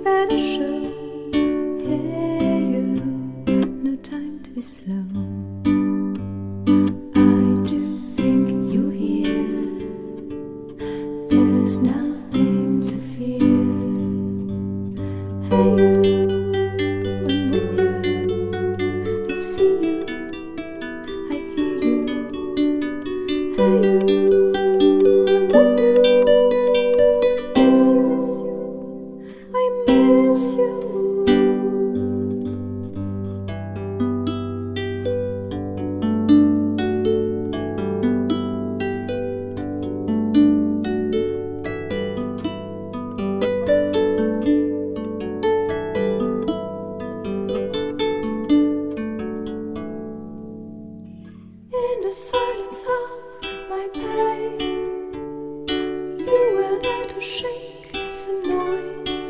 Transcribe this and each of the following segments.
you better show. Hey you, no time to be slow. I do think you're here. There's nothing to fear. Hey you, I'm with you. I see you, I hear you. Hey you, I'm with you. I miss you. In the silence of my pain, you were there to shake some noise.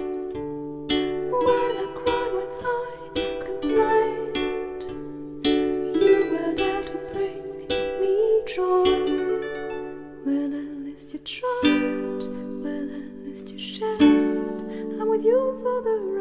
When I cried, when I complained, you were there to bring me joy. Well, at least you tried, well, at least you shared. I'm with you for the ride.